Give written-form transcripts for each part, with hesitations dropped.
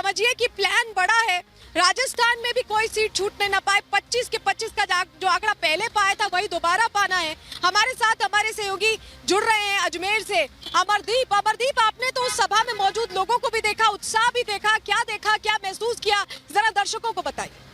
समझिए कि प्लान बड़ा है। राजस्थान में भी कोई सीट छूटने ना पाए। 25 के 25 का जो आंकड़ा पहले पाया था वही दोबारा पाना है। हमारे साथ हमारे सहयोगी जुड़ रहे हैं अजमेर से। अमरदीप, आपने तो उस सभा में मौजूद लोगों को भी देखा, उत्साह भी देखा, क्या महसूस किया, जरा दर्शकों को बताइए।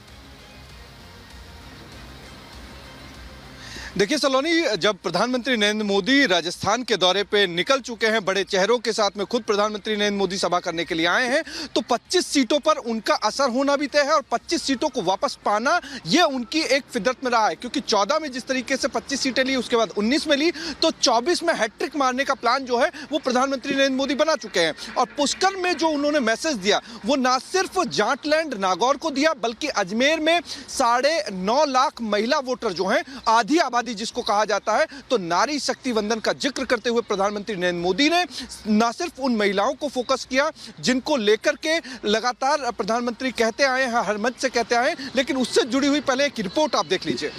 देखिए सलोनी, जब प्रधानमंत्री नरेंद्र मोदी राजस्थान के दौरे पे निकल चुके हैं, बड़े चेहरों के साथ में खुद प्रधानमंत्री नरेंद्र मोदी सभा करने के लिए आए हैं, तो 25 सीटों पर उनका असर होना भी तय है और 25 सीटों को वापस पाना ये उनकी एक फितरत में रहा है। क्योंकि 14 में जिस तरीके से 25 सीटें ली, उसके बाद 19 में ली, तो 24 में हैट्रिक मारने का प्लान जो है वो प्रधानमंत्री नरेंद्र मोदी बना चुके हैं। और पुष्कर में जो उन्होंने मैसेज दिया वो ना सिर्फ जाटलैंड नागौर को दिया, बल्कि अजमेर में 9.5 लाख महिला वोटर जो हैं, आधी आबादी जिसको कहा जाता है, तो नारी शक्ति वंदन का जिक्र करते हुए प्रधानमंत्री नरेंद्र मोदी ने न सिर्फ उन महिलाओं को फोकस किया जिनको लेकर के लगातार प्रधानमंत्री कहते आए हैं, हर मंच से कहते आए, लेकिन उससे जुड़ी हुई पहले एक रिपोर्ट आप देख लीजिए।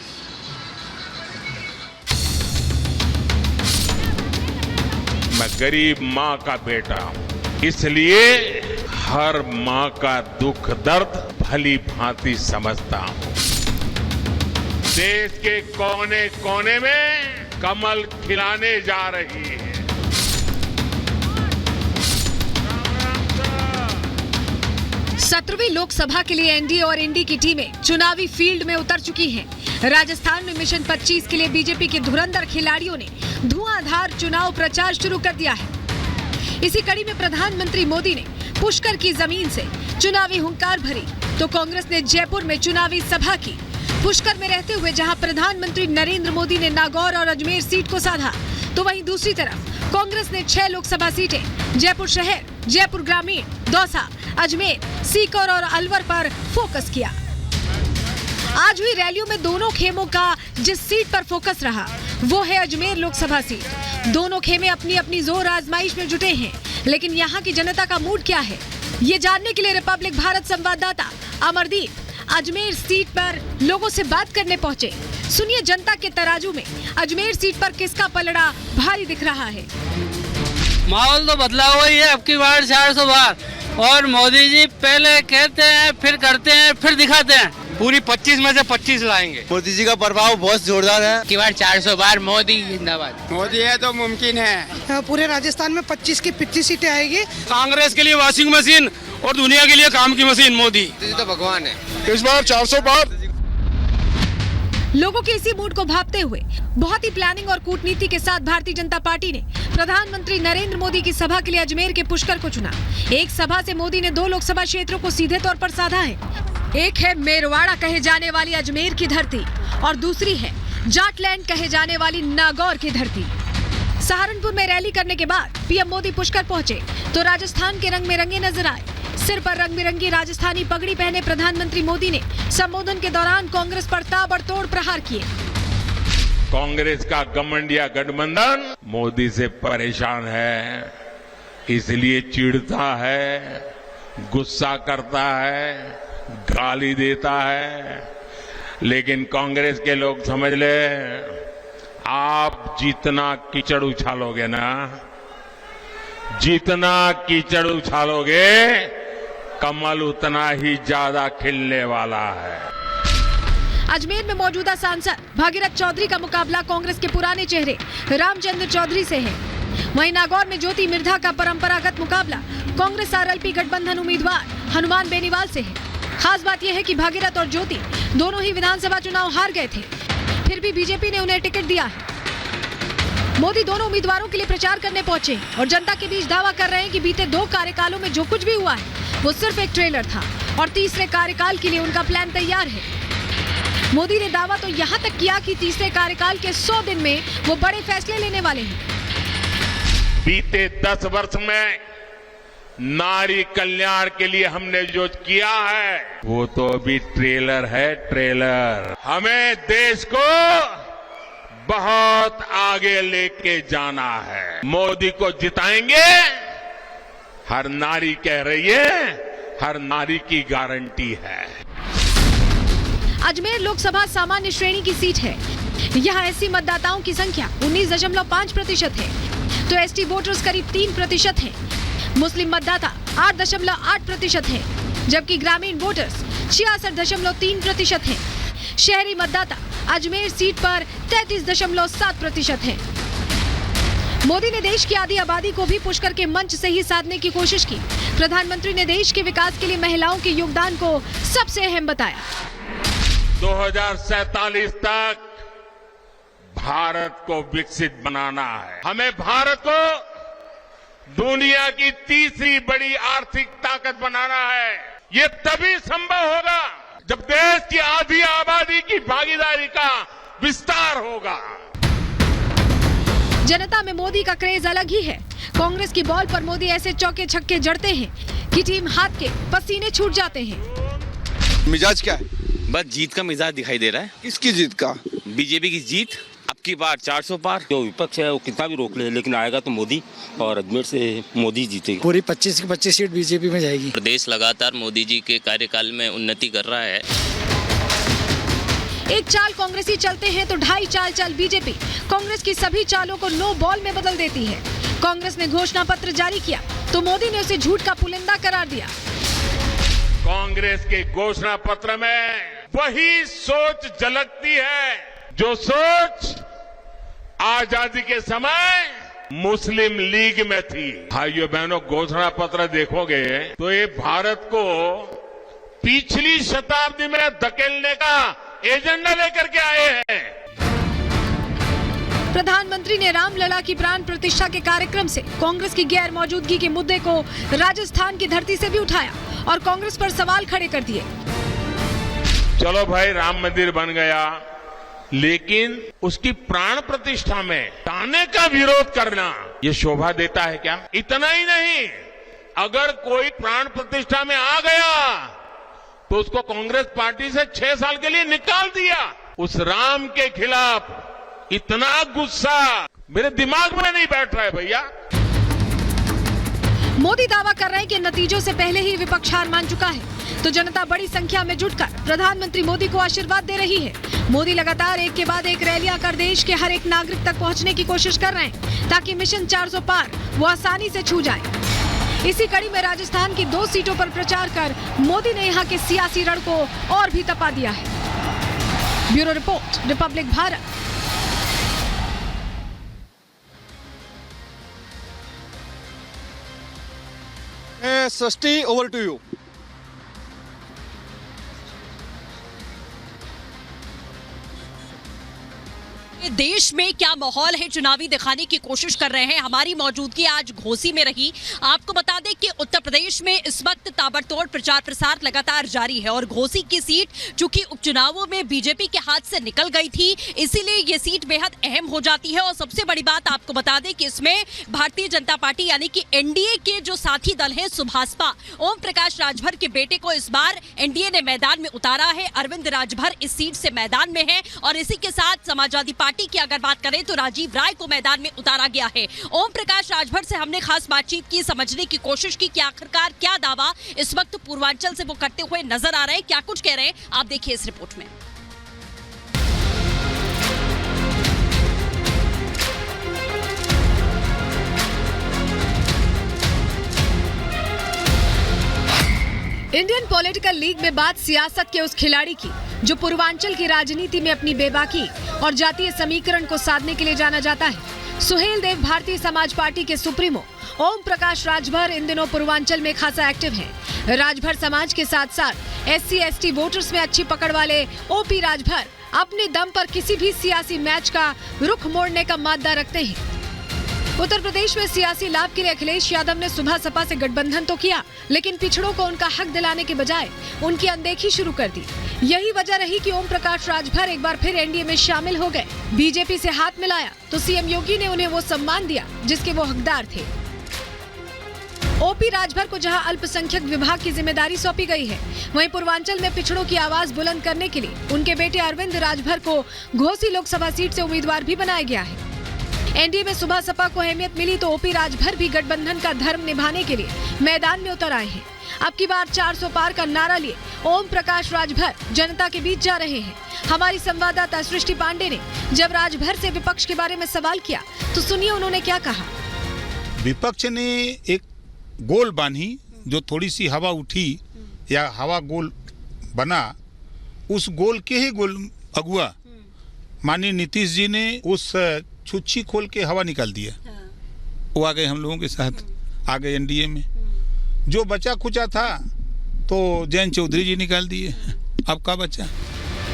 मैं गरीब मां का बेटा हूं, इसलिए हर मां का दुख दर्द भली भांति समझता हूं। देश के कोने कोने में कमल खिलाने जा रही है। 17वीं लोकसभा के लिए एनडीए और इंडी की टीमें चुनावी फील्ड में उतर चुकी हैं। राजस्थान में मिशन 25 के लिए बीजेपी के धुरंधर खिलाड़ियों ने धुआंधार चुनाव प्रचार शुरू कर दिया है। इसी कड़ी में प्रधानमंत्री मोदी ने पुष्कर की जमीन से चुनावी हुंकार भरी, तो कांग्रेस ने जयपुर में चुनावी सभा की। पुष्कर में रहते हुए जहां प्रधानमंत्री नरेंद्र मोदी ने नागौर और अजमेर सीट को साधा, तो वहीं दूसरी तरफ कांग्रेस ने 6 लोकसभा सीटें जयपुर शहर, जयपुर ग्रामीण, दौसा, अजमेर, सीकर और अलवर पर फोकस किया। आज हुई रैलियों में दोनों खेमों का जिस सीट पर फोकस रहा वो है अजमेर लोकसभा सीट। दोनों खेमे अपनी अपनी जोर आजमाइश में जुटे हैं, लेकिन यहाँ की जनता का मूड क्या है, ये जानने के लिए रिपब्लिक भारत संवाददाता अमरदीप अजमेर सीट पर लोगों से बात करने पहुंचे। सुनिए जनता के तराजू में अजमेर सीट पर किसका पलड़ा भारी दिख रहा है। माहौल तो बदला हुआ ही है, अब की बार 400 बार, और मोदी जी पहले कहते हैं, फिर करते हैं, फिर दिखाते हैं। पूरी 25 में से 25 लाएंगे। मोदी जी का प्रभाव बहुत जोरदार है। की बार 400 बार मोदी जिंदाबाद। मोदी है तो मुमकिन है। पूरे राजस्थान में 25 की 25 सीटें आएगी। कांग्रेस के लिए वॉशिंग मशीन और दुनिया के लिए काम की मशीन मोदी तो भगवान है। इस बार 400 बार। लोगों के इसी मूड को भांपते हुए बहुत ही प्लानिंग और कूटनीति के साथ भारतीय जनता पार्टी ने प्रधानमंत्री नरेंद्र मोदी की सभा के लिए अजमेर के पुष्कर को चुना। एक सभा से मोदी ने 2 लोकसभा क्षेत्रों को सीधे तौर पर साधा है। एक है मेरवाड़ा कहे जाने वाली अजमेर की धरती और दूसरी है जाटलैंड कहे जाने वाली नागौर की धरती। सहारनपुर में रैली करने के बाद पीएम मोदी पुष्कर पहुंचे तो राजस्थान के रंग में रंगे नजर आए। सिर पर रंग बिरंगी राजस्थानी पगड़ी पहने प्रधानमंत्री मोदी ने संबोधन के दौरान कांग्रेस पर ताबड़तोड़ प्रहार किए। कांग्रेस का घमंडिया गठबंधन मोदी से परेशान है, इसलिए चिढ़ता है, गुस्सा करता है, गाली देता है। लेकिन कांग्रेस के लोग समझ ले, आप जितना कीचड़ उछालोगे ना, जितना कीचड़ उछालोगे, कमल उतना ही ज्यादा खिलने वाला है। अजमेर में मौजूदा सांसद भागीरथ चौधरी का मुकाबला कांग्रेस के पुराने चेहरे रामचंद्र चौधरी से है। वहीं नागौर में ज्योति मिर्धा का परंपरागत मुकाबला कांग्रेस आरएलपी गठबंधन उम्मीदवार हनुमान बेनीवाल से है। खास बात यह है कि भागीरथ और ज्योति दोनों ही विधानसभा चुनाव हार गए थे, फिर भी बीजेपी ने उन्हें टिकट दिया है। मोदी दोनों उम्मीदवारों के लिए प्रचार करने पहुंचे और जनता के बीच दावा कर रहे हैं कि बीते 2 कार्यकालों में जो कुछ भी हुआ है वो सिर्फ एक ट्रेलर था और तीसरे कार्यकाल के लिए उनका प्लान तैयार है। मोदी ने दावा तो यहाँ तक किया कि तीसरे कार्यकाल के 100 दिन में वो बड़े फैसले लेने वाले हैं। बीते 10 वर्ष में नारी कल्याण के लिए हमने जो किया है वो तो अभी ट्रेलर है, ट्रेलर। हमें देश को बहुत आगे लेके जाना है। मोदी को जिताएंगे, हर नारी कह रही है, हर नारी की गारंटी है। अजमेर लोकसभा सामान्य श्रेणी की सीट है। यहाँ एससी मतदाताओं की संख्या 19.5% है, तो एसटी वोटर्स करीब 3% हैं। मुस्लिम मतदाता 8.8% है, जबकि ग्रामीण वोटर्स 66.3% हैं। शहरी मतदाता अजमेर सीट पर 33.7% हैं। मोदी ने देश की आधी आबादी को भी पुष्कर के मंच से ही साधने की कोशिश की। प्रधानमंत्री ने देश के विकास के लिए महिलाओं के योगदान को सबसे अहम बताया। 2047 तक भारत को विकसित बनाना है। हमें भारत को दुनिया की तीसरी बड़ी आर्थिक ताकत बनाना है। ये तभी संभव होगा जब देश की आधी आबादी की भागीदारी का विस्तार होगा। जनता में मोदी का क्रेज अलग ही है। कांग्रेस की बॉल पर मोदी ऐसे चौके छक्के जड़ते हैं कि टीम हाथ के पसीने छूट जाते हैं। मिजाज क्या है? बस जीत का मिजाज दिखाई दे रहा है। किसकी जीत का? बीजेपी की जीत। अब की बार 400 पार। जो विपक्ष है वो कितना भी रोक ले, लेकिन आएगा तो मोदी, और अजमेर से मोदी जीतेगी। पूरी 25 की 25 सीट बीजेपी में जाएगी। प्रदेश लगातार मोदी जी के कार्यकाल में उन्नति कर रहा है। एक चाल कांग्रेसी चलते हैं तो 2.5 चाल चल बीजेपी। कांग्रेस की सभी चालों को नो बॉल में बदल देती है। कांग्रेस ने घोषणा पत्र जारी किया तो मोदी ने उसे झूठ का पुलिंदा करार दिया। कांग्रेस के घोषणा पत्र में वही सोच झलकती है जो सोच आजादी के समय मुस्लिम लीग में थी। भाइयों बहनों, घोषणा पत्र देखोगे तो ये भारत को पिछली शताब्दी में धकेलने का एजेंडा लेकर के आए हैं। प्रधानमंत्री ने रामलला की प्राण प्रतिष्ठा के कार्यक्रम से कांग्रेस की गैर मौजूदगी के मुद्दे को राजस्थान की धरती से भी उठाया और कांग्रेस पर सवाल खड़े कर दिए। चलो भाई, राम मंदिर बन गया, लेकिन उसकी प्राण प्रतिष्ठा में ताने का विरोध करना ये शोभा देता है क्या? इतना ही नहीं, अगर कोई प्राण प्रतिष्ठा में आ गया तो उसको कांग्रेस पार्टी से 6 साल के लिए निकाल दिया। उस राम के खिलाफ इतना गुस्सा मेरे दिमाग में नहीं बैठ रहा है भैया। मोदी दावा कर रहे हैं कि नतीजों से पहले ही विपक्ष हार मान चुका है, तो जनता बड़ी संख्या में जुटकर प्रधानमंत्री मोदी को आशीर्वाद दे रही है। मोदी लगातार एक के बाद एक रैलियां कर देश के हर एक नागरिक तक पहुंचने की कोशिश कर रहे हैं ताकि मिशन 400 पार वो आसानी से छू जाए। इसी कड़ी में राजस्थान की 2 सीटों पर प्रचार कर मोदी ने यहां के सियासी रण को और भी तपा दिया है। Bureau report, Republic Bharat. Srishti, over to you. देश में क्या माहौल है चुनावी दिखाने की कोशिश कर रहे हैं। हमारी मौजूदगी आज घोसी में रही। आपको बता दें कि उत्तर प्रदेश में इस वक्त ताबड़तोड़ प्रचार प्रसार लगातार जारी है और घोसी की सीट चूंकि उपचुनावों में बीजेपी के हाथ से निकल गई थी, इसीलिए ये सीट बेहद अहम हो जाती है। और सबसे बड़ी बात आपको बता दें कि इसमें भारतीय जनता पार्टी यानी कि एनडीए के जो साथी दल है सुभाषपा, ओम प्रकाश राजभर के बेटे को इस बार एनडीए ने मैदान में उतारा है। अरविंद राजभर इस सीट से मैदान में है और इसी के साथ समाजवादी पार्टी की अगर बात करें तो राजीव राय को मैदान में उतारा गया है। ओम प्रकाश राजभर से हमने खास बातचीत की, समझने की कोशिश की कि आखिरकार क्या दावा इस वक्त पूर्वांचल से वो करते हुए नजर आ रहे हैं, क्या कुछ कह रहे हैं, आप देखिए इस रिपोर्ट में। इंडियन पॉलिटिकल लीग में बात सियासत के उस खिलाड़ी की जो पूर्वांचल की राजनीति में अपनी बेबाकी और जातीय समीकरण को साधने के लिए जाना जाता है। सुहेल देव भारतीय समाज पार्टी के सुप्रीमो ओम प्रकाश राजभर इन दिनों पूर्वांचल में खासा एक्टिव हैं। राजभर समाज के साथ साथ SC/ST वोटर्स में अच्छी पकड़ वाले OP राजभर अपने दम पर किसी भी सियासी मैच का रुख मोड़ने का मादा रखते हैं। उत्तर प्रदेश में सियासी लाभ के लिए अखिलेश यादव ने सुबह सपा से गठबंधन तो किया, लेकिन पिछड़ों को उनका हक दिलाने के बजाय उनकी अनदेखी शुरू कर दी। यही वजह रही कि ओम प्रकाश राजभर एक बार फिर एनडीए में शामिल हो गए। बीजेपी से हाथ मिलाया तो सीएम योगी ने उन्हें वो सम्मान दिया जिसके वो हकदार थे। OP राजभर को जहां अल्पसंख्यक विभाग की जिम्मेदारी सौंपी गई है, वहीं पूर्वांचल में पिछड़ों की आवाज बुलंद करने के लिए उनके बेटे अरविंद राजभर को घोसी लोकसभा सीट से उम्मीदवार भी बनाया गया है। एनडीए में सुबह सपा को अहमियत मिली तो OP राजभर भी गठबंधन का धर्म निभाने के लिए मैदान में उतर आए हैं। अब की बार 400 पार का नारा लिए ओम प्रकाश राजभर जनता के बीच जा रहे हैं। हमारी संवाददाता सृष्टि पांडे ने जब राजभर से विपक्ष के बारे में सवाल किया तो सुनिए उन्होंने क्या कहा। विपक्ष ने एक गोल बांधी जो थोड़ी सी हवा उठी या हवा गोल बना, उस गोल के ही गोल अगुआ माननीय नीतीश जी ने उस छुच्छी खोल के हवा निकाल दिया। वो आ गए हम लोगों के साथ, आ गए एनडीए में। जो बचा खुचा था तो जयंत चौधरी जी निकाल दिए। अब क्या बचा?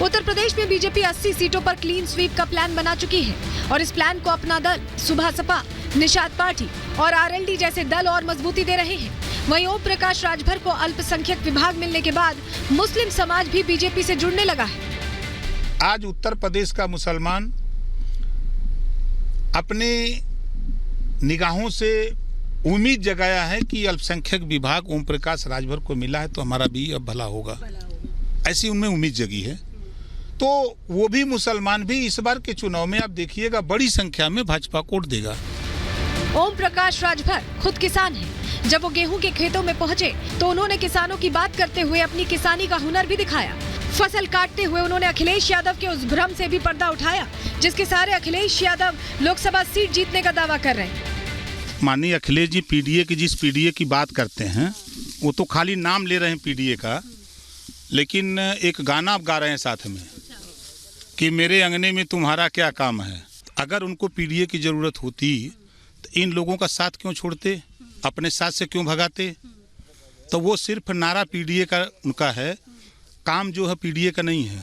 उत्तर प्रदेश में बीजेपी 80 सीटों पर क्लीन स्वीप का प्लान बना चुकी है और इस प्लान को अपना दल सुभा सपा, निषाद पार्टी और आरएलडी जैसे दल और मजबूती दे रहे हैं। वहीं ओम प्रकाश राजभर को अल्पसंख्यक विभाग मिलने के बाद मुस्लिम समाज भी बीजेपी से जुड़ने लगा है। आज उत्तर प्रदेश का मुसलमान अपने निगाहों से उम्मीद जगाया है कि अल्पसंख्यक विभाग ओम प्रकाश राजभर को मिला है तो हमारा भी अब भला होगा, ऐसी उनमें उम्मीद जगी है। तो वो भी मुसलमान भी इस बार के चुनाव में आप देखिएगा बड़ी संख्या में भाजपा को वोट देगा। ओम प्रकाश राजभर खुद किसान हैं। जब वो गेहूं के खेतों में पहुंचे तो उन्होंने किसानों की बात करते हुए अपनी किसानी का हुनर भी दिखाया। फसल काटते हुए उन्होंने अखिलेश यादव के उस भ्रम से भी पर्दा उठाया जिसके सहारे अखिलेश यादव लोकसभा सीट जीतने का दावा कर रहे हैं। माननीय अखिलेश जी पीडीए की जिस पीडीए की बात करते हैं वो तो खाली नाम ले रहे हैं पीडीए का, लेकिन एक गाना गा रहे हैं साथ में कि मेरे अंगने में तुम्हारा क्या काम है। अगर उनको पीडीए की ज़रूरत होती तो इन लोगों का साथ क्यों छोड़ते, अपने साथ से क्यों भगाते? तो वो सिर्फ नारा पीडीए का उनका है, काम जो है पीडीए का नहीं है।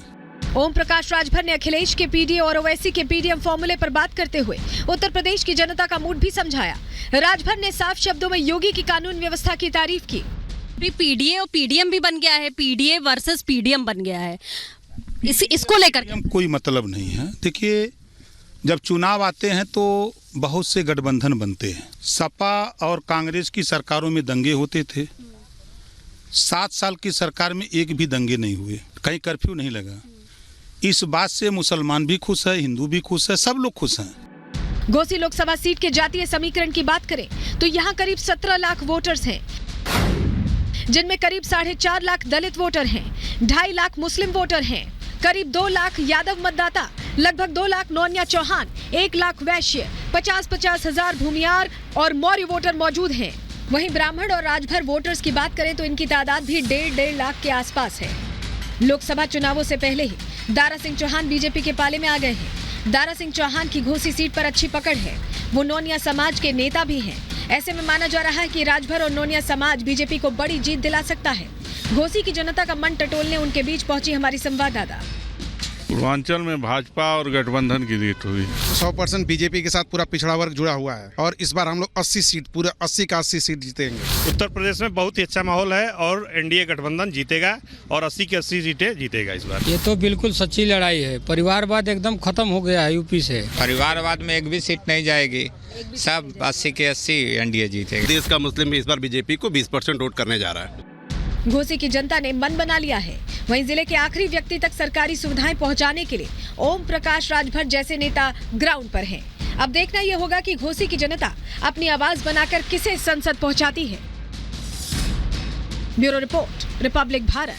ओम प्रकाश राजभर ने अखिलेश के पीडीए और ओवैसी के पीडीएम फॉर्मूले पर बात करते हुए उत्तर प्रदेश की जनता का मूड भी समझाया। राजभर ने साफ शब्दों में योगी की कानून व्यवस्था की तारीफ की। पीडीए और पीडीएम भी बन गया है, पीडीए वर्सेस पीडीएम बन गया है, इसको लेकर कोई मतलब नहीं है। देखिए, जब चुनाव आते हैं तो बहुत से गठबंधन बनते हैं। सपा और कांग्रेस की सरकारों में दंगे होते थे। 7 साल की सरकार में एक भी दंगे नहीं हुए, कहीं कर्फ्यू नहीं लगा। इस बात से मुसलमान भी खुश है, हिंदू भी खुश है, सब लोग खुश हैं। घोसी लोकसभा सीट के जातीय समीकरण की बात करें तो यहाँ करीब 17 लाख वोटर्स हैं, जिनमें करीब 4.5 लाख दलित वोटर हैं, 2.5 लाख मुस्लिम वोटर हैं, करीब 2 लाख यादव मतदाता, लगभग 2 लाख नौनिया चौहान, 1 लाख वैश्य, 50-50 हजार भूमियार और मौर्य वोटर मौजूद हैं। वहीं ब्राह्मण और राजभर वोटर्स की बात करें तो इनकी तादाद भी 1.5 लाख के आसपास है। लोकसभा चुनावों से पहले ही दारा सिंह चौहान बीजेपी के पाले में आ गए हैं। दारा सिंह चौहान की घोसी सीट पर अच्छी पकड़ है, वो नौनिया समाज के नेता भी हैं। ऐसे में माना जा रहा है कि राजभर और नौनिया समाज बीजेपी को बड़ी जीत दिला सकता है। घोसी की जनता का मन टटोलने उनके बीच पहुंची हमारी संवाददाता। पूर्वांचल में भाजपा और गठबंधन की जीत हुई। 100% बीजेपी के साथ पूरा पिछड़ा वर्ग जुड़ा हुआ है और इस बार हम लोग 80 सीट, पूरे 80 का 80 सीट जीतेंगे। उत्तर प्रदेश में बहुत ही अच्छा माहौल है और एनडीए गठबंधन जीतेगा और 80 की 80 सीटें जीतेगा इस बार। ये तो बिल्कुल सच्ची लड़ाई है। परिवारवाद एकदम खत्म हो गया है यूपी से। परिवारवाद में एक भी सीट नहीं जाएगी, सब 80 के 80 एनडीए जीतेगा। देश का मुस्लिम भी इस बार बीजेपी को 20% वोट करने जा रहा है। घोसी की जनता ने मन बना लिया है। वहीं जिले के आखिरी व्यक्ति तक सरकारी सुविधाएं पहुंचाने के लिए ओम प्रकाश राजभर जैसे नेता ग्राउंड पर हैं। अब देखना यह होगा कि घोसी की जनता अपनी आवाज बनाकर किसे संसद पहुंचाती है। Bureau report, Republic Bharat.